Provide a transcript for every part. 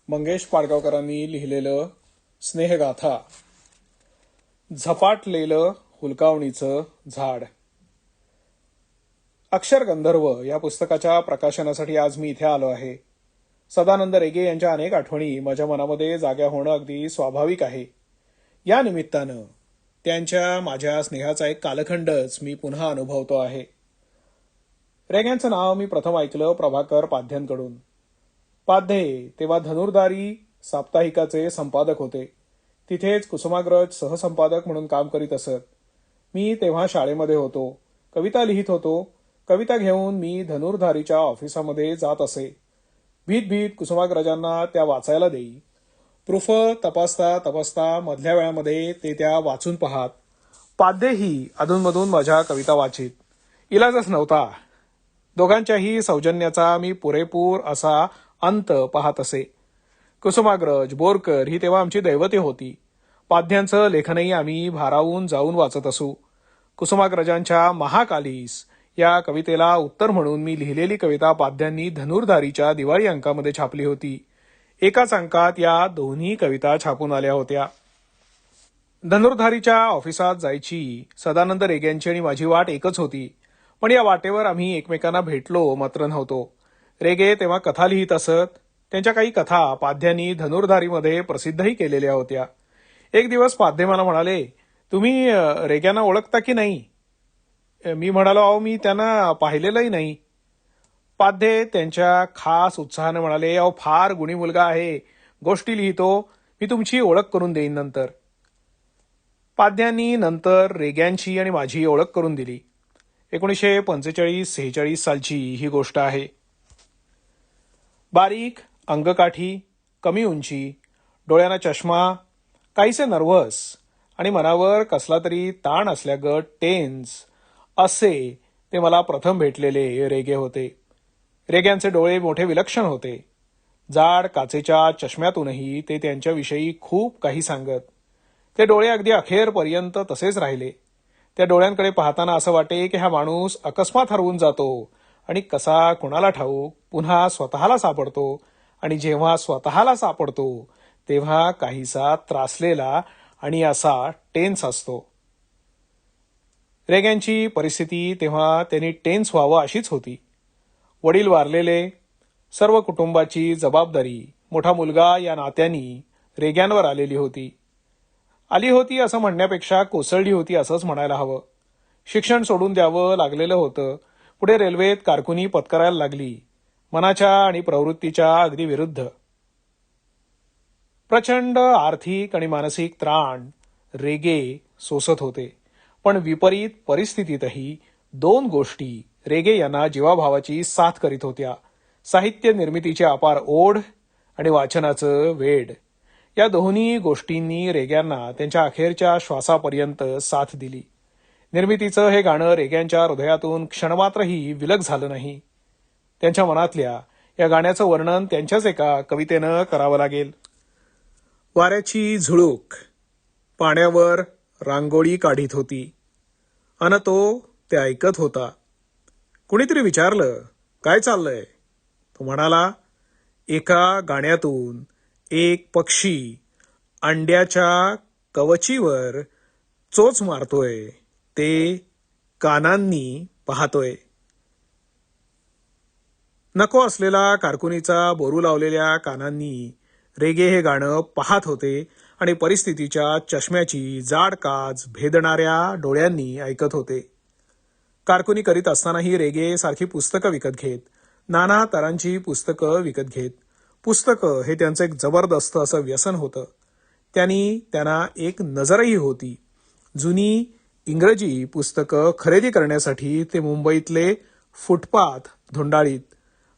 मंगेश पाडगावकरांनी लिहिलेलं स्नेहगाथा. झपाटलेलं हुलकावणीचं झाड. अक्षर गंधर्व या पुस्तकाच्या प्रकाशनासाठी आज मी इथे आलो आहे. सदानंद रेगे यांच्या अनेक आठवणी माझ्या मनामध्ये जाग्या होणं अगदी स्वाभाविक आहे. या निमित्तानं त्यांच्या माझ्या स्नेहाचा एक कालखंडच मी पुन्हा अनुभवतो आहे. रेग्यांचं नाव मी प्रथम ऐकलं प्रभाकर पाध्यांकडून. पाध्ये तेव्हा धनुर्धारी साप्ताहिकाचे संपादक होते. तिथेच कुसुमाग्रज सहसंपादक म्हणून काम करीत असत. मी तेव्हा शाळेमध्ये होतो. कविता लिहित होतो. कविता घेऊन मी धनुर्धारीच्या ऑफिसामध्ये जात असे. भीत भीत कुसुमाग्रजांना त्या वाचायला देई. प्रूफ तपासता तपासता मधल्या वेळामध्ये ते त्या वाचून पाहात. पाध्येही अधूनमधून माझ्या कविता वाचित. इलाजच नव्हता. दोघांच्याही सौजन्याचा मी पुरेपूर असा अंत पाहत असे. कुसुमाग्रज, बोरकर ही तेव्हा आमची दैवते होती. पाध्यांचं लेखनही आम्ही भारावून जाऊन वाचत असू. कुसुमाग्रजांच्या महाकालीस या कवितेला उत्तर म्हणून मी लिहिलेली कविता पाध्यांनी धनुर्धारीच्या दिवाळी अंकामध्ये छापली होती. एकाच अंकात या दोन्ही कविता छापून आल्या होत्या. धनुर्धारीच्या ऑफिसात जायची सदानंद रेग्यांची आणि माझी वाट एकच होती. पण या वाटेवर आम्ही एकमेकांना भेटलो मात्र नव्हतो. रेगे तेव्हा कथा लिहित असत. त्यांच्या काही कथा पाध्यांनी धनुर्धारीमध्ये प्रसिद्धही केलेल्या होत्या. एक दिवस पाध्ये मला म्हणाले, तुम्ही रेग्यांना ओळखता की नाही? मी म्हणालो, अहो मी त्यांना पाहिलेलंही नाही. पाध्ये त्यांच्या खास उत्साहाने म्हणाले, अहो फार गुणी मुलगा आहे, गोष्टी लिहितो, मी तुमची ओळख करून देईन नंतर. पाध्यांनी नंतर रेग्यांची आणि माझी ओळख करून दिली. 1945-46 सालची ही गोष्ट आहे. बारीक, अंगकाठी, कमी उंची, डोळ्यांना चष्मा, काहीसे नर्व्हस आणि मनावर कसला तरी ताण असल्यागत टेन्स असे ते मला प्रथम भेटलेले रेगे होते. रेग्यांचे डोळे मोठे विलक्षण होते. जाड काचेच्या चष्म्यातूनही ते त्यांच्याविषयी खूप काही सांगत. ते डोळे अगदी अखेरपर्यंत तसेच राहिले. त्या डोळ्यांकडे पाहताना असं वाटे की हा माणूस अकस्मात हरवून जातो आणि कसा कुणाला ठाऊक पुन्हा स्वतःला सापडतो आणि जेव्हा स्वतःला सापडतो तेव्हा काहीसा त्रासलेला आणि असा टेन्स असतो. रेग्यांची परिस्थिती तेव्हा त्यांनी टेन्स व्हावं अशीच होती. वडील वारलेले, सर्व कुटुंबाची जबाबदारी, मोठा मुलगा या नात्यांनी रेग्यांवर आलेली होती. आली होती असं म्हणण्यापेक्षा कोसळली होती असंच म्हणायला हवं. शिक्षण सोडून द्यावं लागलेलं होतं. पुढे रेल्वेत कारकुनी पत्करायला लागली. मनाच्या आणि प्रवृत्तीच्या अगदी विरुद्ध. प्रचंड आर्थिक आणि मानसिक त्राण रेगे सोसत होते. पण विपरीत परिस्थितीतही दोन गोष्टी रेगे यांना जीवाभावाची साथ करीत होत्या. साहित्य निर्मितीची अपार ओढ आणि वाचनाचं वेड. या दोन्ही गोष्टींनी रेग्यांना त्यांच्या अखेरच्या श्वासापर्यंत साथ दिली. निर्मितीचं हे गाणं रेग्यांच्या हृदयातून क्षणमात्रही विलग झालं नाही. त्यांच्या मनातल्या या गाण्याचं वर्णन त्यांच्याच एका कवितेनं करावं लागेल. वाऱ्याची झुळूक पाण्यावर रांगोळी काढीत होती अन तो ते ऐकत होता. कुणीतरी विचारलं, काय चाललंय? तो म्हणाला, एका गाण्यातून एक पक्षी अंड्याच्या कवचीवर चोच मारतोय, ते कानांनी पाहतोय. नको असलेला कारकुनीचा बोरू लावलेल्या कानांनी रेगे हे गाणं पाहत होते आणि परिस्थितीच्या चष्म्याची जाड काच भेदणाऱ्या डोळ्यांनी ऐकत होते. कारकुनी करीत असतानाही रेगे सारखी पुस्तकं विकत घेत. नाना तऱ्हांची पुस्तकं विकत घेत. पुस्तकं हे त्यांचं एक जबरदस्त असं व्यसन होतं. त्यांना एक नजरही होती. जुनी इंग्रजी पुस्तकं खरेदी करण्यासाठी ते मुंबईतले फुटपाथ धुंडाळीत.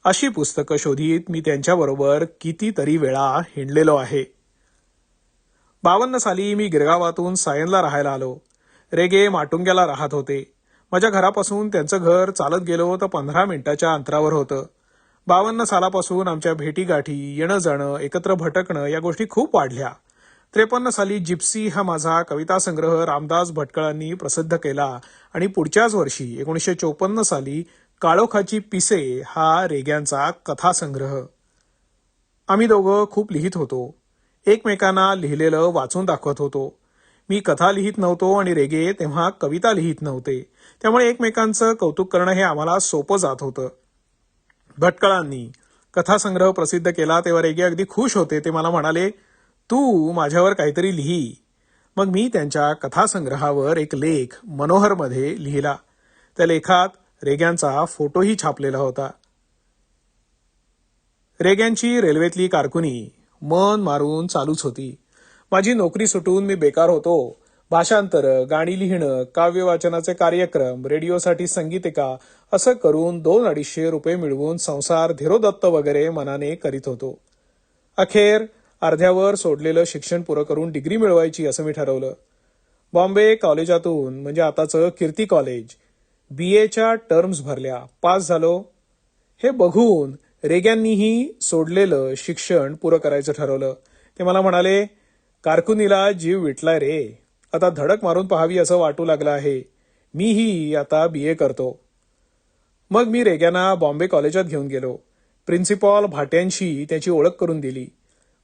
अशी पुस्तकं शोधीत मी त्यांच्याबरोबर कितीतरी वेळा हिंडलेलो आहे. 52 साली मी गिरगावातून सायनला राहायला आलो. रेगे माटुंग्याला राहत होते. माझ्या घरापासून त्यांचं घर चालत गेलो तर 15 मिनिटाच्या अंतरावर होतं. 52 सालापासून आमच्या भेटीगाठी, येणं जाणं, एकत्र भटकणं या गोष्टी खूप वाढल्या. 53 साली जिप्सी हा माझा कविता संग्रह रामदास भटकळांनी प्रसिद्ध केला आणि पुढच्याच वर्षी 1954 साली काळोखाची पिसे हा रेग्यांचा कथासंग्रह. आम्ही दोघं खूप लिहित होतो. एकमेकांना लिहिलेलं वाचून दाखवत होतो. मी कथा लिहित नव्हतो आणि रेगे तेव्हा कविता लिहित नव्हते. त्यामुळे एकमेकांचं कौतुक करणं हे आम्हाला सोपं जात होतं. भटकळांनी कथासंग्रह प्रसिद्ध केला तेव्हा रेगे अगदी खुश होते. ते मला म्हणाले, तू माझ्यावर काहीतरी लिही. मग मी त्यांच्या कथासंग्रहावर एक लेख मनोहरमध्ये लिहिला. त्या लेखात रेग्यांचा फोटोही छापलेला होता. रेग्यांची रेल्वेतली कारकुनी मन मारून चालूच होती. माझी नोकरी सुटून मी बेकार होतो. भाषांतर, गाणी लिहिणं, काव्यवाचनाचे कार्यक्रम, रेडिओसाठी संगीतिका असं करून 200-250 रुपये मिळवून संसार धीरोदत्त वगैरे मनाने करीत होतो. अखेर अर्ध्यावर सोडलेलं शिक्षण पुरं करून डिग्री मिळवायची असं मी ठरवलं. बॉम्बे कॉलेजातून म्हणजे आताचं कीर्ती कॉलेज BAच्या टर्म्स भरल्या, पास झालो. हे बघून रेग्यांनीही सोडलेलं शिक्षण पुरं करायचं ठरवलं. ते मला म्हणाले, कारकुनीला जीव विटलाय रे, आता धडक मारून पाहावी असं वाटू लागलं आहे. मीही आता BA करतो. मग मी रेग्यांना बॉम्बे कॉलेजात घेऊन गेलो. प्रिन्सिपॉल भाट्यांशी त्याची ओळख करून दिली.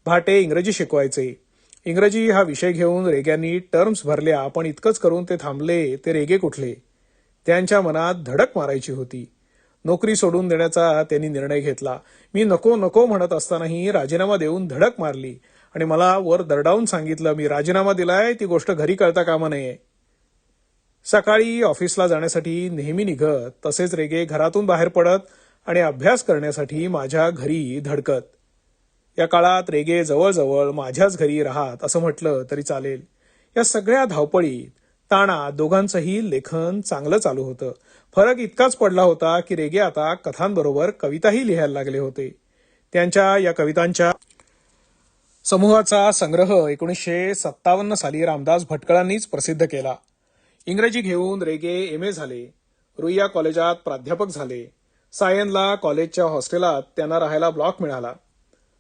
भाटे इंग्रजी शिकवायचे. इंग्रजी हा विषय घेऊन रेग्यांनी टर्म्स भरल्या, पण इतकंच करून ते थांबले. ते रेगे कुठले? त्यांच्या मनात धडक मारायची होती. नोकरी सोडून देण्याचा त्यांनी निर्णय घेतला. मी नको नको म्हणत असतानाही राजीनामा देऊन धडक मारली आणि मला वर दरडावून सांगितलं, मी राजीनामा दिलाय, ती गोष्ट घरी कळता कामा नये. सकाळी ऑफिसला जाण्यासाठी नेहमी निघत, तसेच रेगे घरातून बाहेर पडत आणि अभ्यास करण्यासाठी माझ्या घरी धडकत. या काळात रेगे जवळजवळ माझ्याच घरी राहत असं म्हटलं तरी चालेल. या सगळ्या धावपळीत ताणात दोघांचंही लेखन चांगलं चालू होतं. फरक इतकाच पडला होता की रेगे आता कथांबरोबर कविताही लिहायला लागले होते. त्यांच्या या कवितांच्या समूहाचा संग्रह 1957 साली रामदास भटकळांनीच प्रसिद्ध केला. इंग्रजी घेऊन रेगे MA झाले. रुईया कॉलेजात प्राध्यापक झाले. सायनला कॉलेजच्या हॉस्टेलात त्यांना राहायला ब्लॉक मिळाला.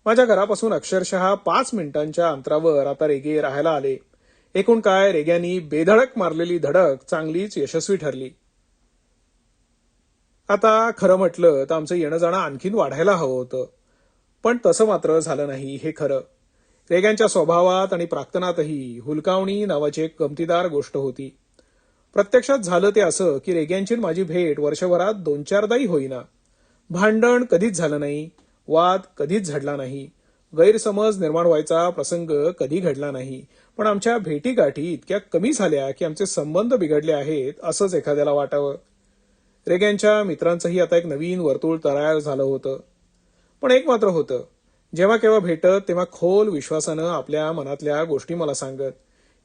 माझ्या घरापासून अक्षरशः 5 मिनिटांच्या अंतरावर आता रेगे राहायला आले. एकूण काय, रेग्यांनी बेधडक मारलेली धडक चांगलीच यशस्वी ठरली. आता खरं म्हटलं तर आमचं येणं जाणं आणखीन वाढायला हवं होतं, पण तसं मात्र झालं नाही हे खरं. रेग्यांच्या स्वभावात आणि प्राक्तनातही हुलकावणी नावाची एक गमतीदार गोष्ट होती. प्रत्यक्षात झालं ते असं की रेग्यांची माझी भेट वर्षभरात 2-4दाही होईना. भांडण कधीच झालं नाही, वाद कधीच झडला नाही, गैरसमज निर्माण व्हायचा प्रसंग कधी घडला नाही. पण आमच्या भेटीगाठी इतक्या कमी झाल्या की आमचे संबंध बिघडले आहेत असंच एखाद्याला वाटावं. रेग्यांच्या मित्रांचंही आता एक नवीन वर्तुळ तयार झालं होतं. पण एक मात्र होतं, जेव्हा केव्हा भेटत तेव्हा खोल विश्वासानं आपल्या मनातल्या गोष्टी मला सांगत.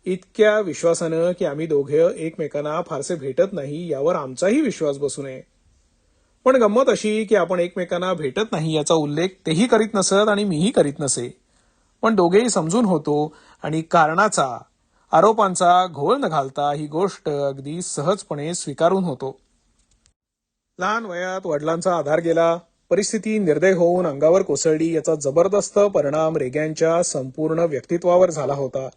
इतक्या विश्वासानं की आम्ही दोघे एकमेकांना फारसे भेटत नाही यावर आमचाही विश्वास बसू नये. पण गंमत अशी की आपण एकमेकांना भेटत नाही याचा उल्लेख तेही करीत नसत आणि मीही करीत नसे. पण दोघेही समजून होतो आणि कारणाचा, आरोपांचा घोळ न घालता ही गोष्ट अगदी सहजपणे स्वीकारून होतो. लहान वयात वडिलांचा आधार गेला, परिस्थिती निर्दय होऊन अंगावर कोसळली, याचा जबरदस्त परिणाम रेग्यांच्या संपूर्ण व्यक्तित्वावर झाला होता.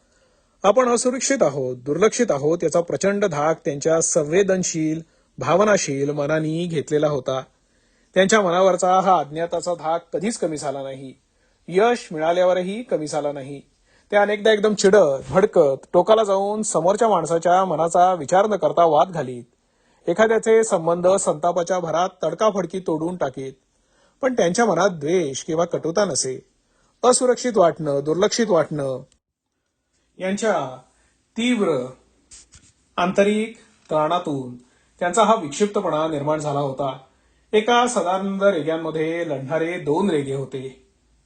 आपण असुरक्षित आहोत, दुर्लक्षित आहोत याचा प्रचंड धाक त्यांच्या संवेदनशील, भावनाशील मनानी घेतलेला होता. त्यांच्या मनावरचा हा अज्ञाताचा धाक कधीच कमी झाला नाही. यश मिळाल्यावरही कमी झाला नाही. ते अनेकदा एकदम चिडत, भडकत, टोकाला जाऊन समोरच्या माणसाच्या मनाचा विचार न करता वाद घालीत. एखाद्याचे संबंध संतापाच्या भरात तडकाफडकी तोडून टाकीत. पण त्यांच्या मनात द्वेष किंवा कटुता नसे. असुरक्षित वाटणं, दुर्लक्षित वाटणं यांच्या तीव्र आंतरिक त्राणातून त्यांचा हा विक्षिप्तपणा निर्माण झाला होता. एका सदानंद रेग्यांमध्ये लढणारे 2 रेगे होते.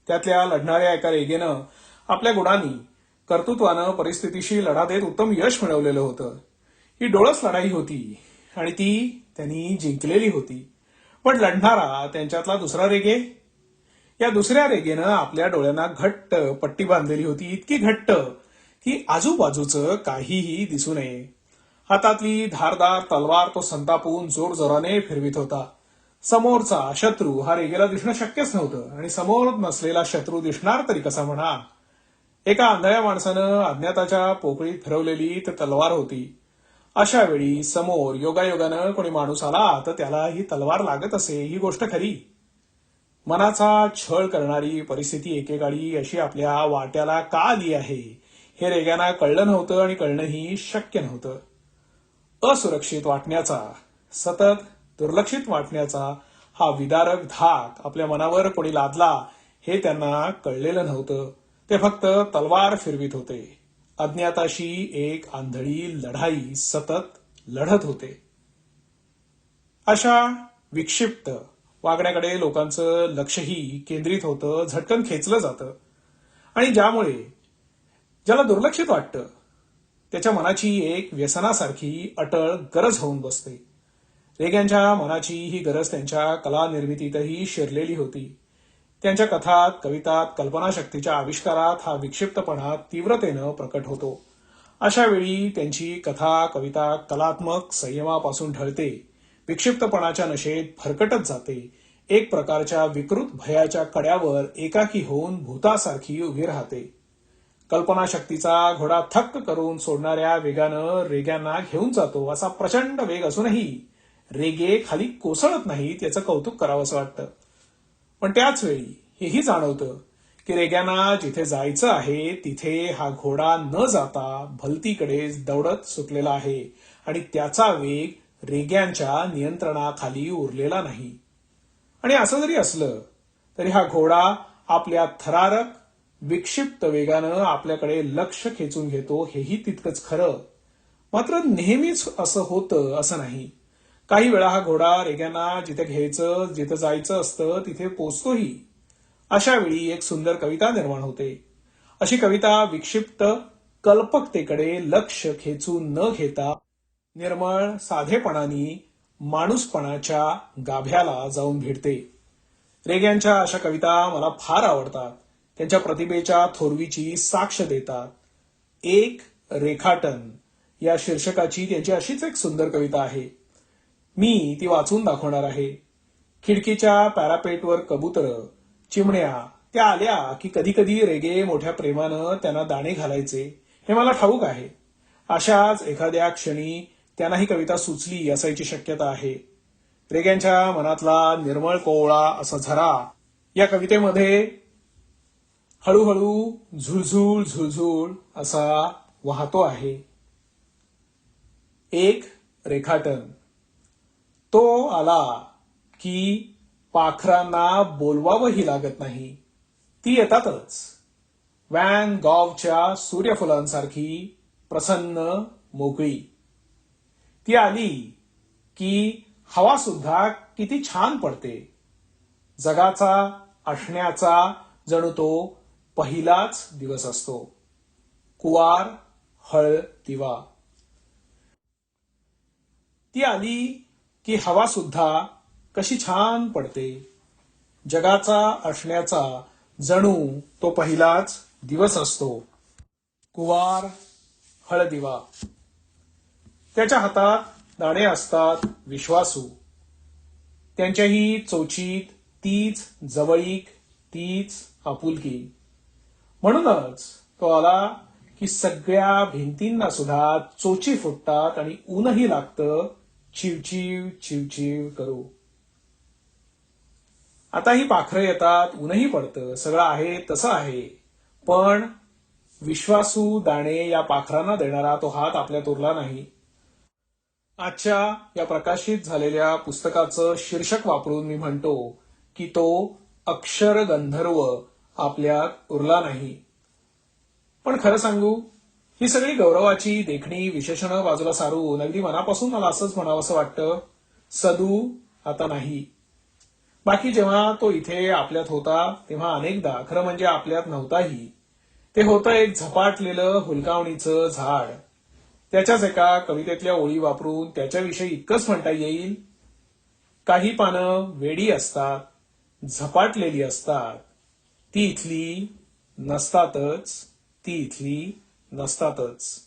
त्यातल्या लढणाऱ्या एका रेगेनं आपल्या गुणांनी, कर्तृत्वानं परिस्थितीशी लढा देत उत्तम यश मिळवलेलं होतं. ही डोळस लढाई होती आणि ती त्यांनी जिंकलेली होती. पण लढणारा त्यांच्यातला दुसरा रेगे, या दुसऱ्या रेगेनं आपल्या डोळ्यांना घट्ट पट्टी बांधलेली होती, इतकी घट्ट की आजूबाजूचं काहीही दिसू नये. हातातली धारदार तलवार तो संतापून जोरजोराने फिरवित होता. समोरचा शत्रू हा रेगेला दिसणं शक्यच नव्हतं आणि समोर नसलेला शत्रू दिसणार तरी कसा म्हणा. एका आंधळ्या माणसानं अज्ञाताच्या पोकळीत फिरवलेली ती तलवार होती. अशा वेळी समोर योगायोगानं कोणी माणूस आला तर त्याला ही तलवार लागत असे, ही गोष्ट खरी. मनाचा छळ करणारी परिस्थिती एकेकाळी अशी आपल्या वाट्याला का आली आहे हे रेग्यांना कळलं नव्हतं आणि कळणंही शक्य नव्हतं. असुरक्षित वाटण्याचा, सतत दुर्लक्षित वाटण्याचा हा विदारक धाक आपल्या मनावर कोणी लादला हे त्यांना कळलेलं नव्हतं. ते फक्त तलवार फिरवीत होते. अज्ञाताशी एक आंधळी लढाई सतत लढत होते. अशा विक्षिप्त वागण्याकडे लोकांचं लक्षही केंद्रित होतं, झटकन खेचलं जातं आणि ज्याला दुर्लक्षित वाटतं त्याच्या मनाची एक व्यसनासारखी अटळ गरज होऊन बसते. रेग्यांच्या मनाची ही गरज त्यांच्या कला निर्मितीतही शिरलेली होती. त्यांच्या कथात, कवितात, कल्पनाशक्तीच्या आविष्कारात हा विक्षिप्तपणा तीव्रतेनं प्रकट होतो. अशा वेळी त्यांची कथा, कविता कलात्मक संयमापासून ढळते, विक्षिप्तपणाच्या नशेत भरकटत जाते, एक प्रकारच्या विकृत भयाच्या कड्यावर एकाकी होऊन भूतासारखी उभी राहते. कल्पनाशक्तीचा घोडा थक्क करून सोडणाऱ्या वेगानं रेग्यांना घेऊन जातो. असा प्रचंड वेग असूनही रेगे खाली कोसळत नाहीत याचं कौतुक करावंसं वाटतं. पण त्याच वेळी हेही जाणवतं की रेग्यांना जिथे जायचं आहे तिथे हा घोडा न जाता भलतीकडे दौडत सुटलेला आहे आणि त्याचा वेग रेग्यांच्या नियंत्रणाखाली उरलेला नाही. आणि असं जरी असलं तरी हा घोडा आपल्या थरारक विक्षिप्त वेगानं आपल्याकडे लक्ष खेचून घेतो हेही तितकंच खरं. मात्र नेहमीच असं होतं असं नाही. काही वेळा हा घोडा रेग्यांना जिथे घ्यायचं, जिथे जायचं असतं तिथे पोचतोही. अशा वेळी एक सुंदर कविता निर्माण होते. अशी कविता विक्षिप्त कल्पकतेकडे लक्ष खेचून न घेता निर्मळ साधेपणाने माणूसपणाच्या गाभ्याला जाऊन भिडते. रेग्यांच्या अशा कविता मला फार आवडतात. त्यांच्या प्रतिभेच्या थोरवीची साक्ष देतात. एक रेखाटन या शीर्षकाची त्यांची अशीच एक सुंदर कविता आहे. मी ती वाचून दाखवणार आहे. खिडकीच्या पॅरापेटवर कबूतर, चिमण्या त्या आल्या की कधी कधी रेगे मोठ्या प्रेमानं त्यांना दाणे घालायचे हे मला ठाऊक आहे. अशाच एखाद्या क्षणी त्यांना ही कविता सुचली असायची शक्यता आहे. रेग्यांच्या मनातला निर्मळ कोवळा असा झरा या कवितेमध्ये हळूहळू झुळझुळ झुळझुळ असा वाहतो आहे. एक रेखाटन. तो आला की पाखरांना बोलवावंही लागत नाही, ती येतातच. व्हॅन गॉगच्या सूर्यफुलांसारखी प्रसन्न मोकळी. ती आली की हवा सुद्धा किती छान पडते. जगाचा असण्याचा जणू तो पहिलाच दिवस असतो. कुवार हळ दिवा. ती आली की हवा सुद्धा कशी छान पडते. जगाचा असण्याचा जणू तो पहिलाच दिवस असतो. कुवार हळदिवा. त्याच्या हातात दाणे असतात विश्वासू. त्यांच्याही चोचीत तीच जवळीक, तीच आपुलकी. म्हणूनच तो आला की सगळ्या भिंतींना सुद्धा चोची फुटतात आणि ऊनही लागतं चिवचिव चिवचिव करू. आता ही पाखरं येतात, ऊनही पडतं, सगळं आहे तसं आहे. पण विश्वासू दाणे या पाखरांना देणारा तो हात आपल्यात उरला नाही. आजच्या या प्रकाशित झालेल्या पुस्तकाचं शीर्षक वापरून मी म्हणतो की तो अक्षर गंधर्व आपल्यात उरला नाही. पण खरं सांगू, ही सगळी गौरवाची देखणी विशेषणं बाजूला सारून अगदी मनापासून मला असंच म्हणावंसं वाटतं, सदू आता नाही. बाकी जेव्हा तो इथे आपल्यात होता तेव्हा अनेकदा, खरं म्हणजे आपल्यात नव्हताही. ते होतं एक झपाटलेलं हुलकावणीचं झाड. त्याच्याच एका कवितेतल्या ओळी वापरून त्याच्याविषयी इतकंच म्हणता येईल, काही पानं वेडी असतात, झपाटलेली असतात, ती इथली नसतातच, ती इथली नसतातच.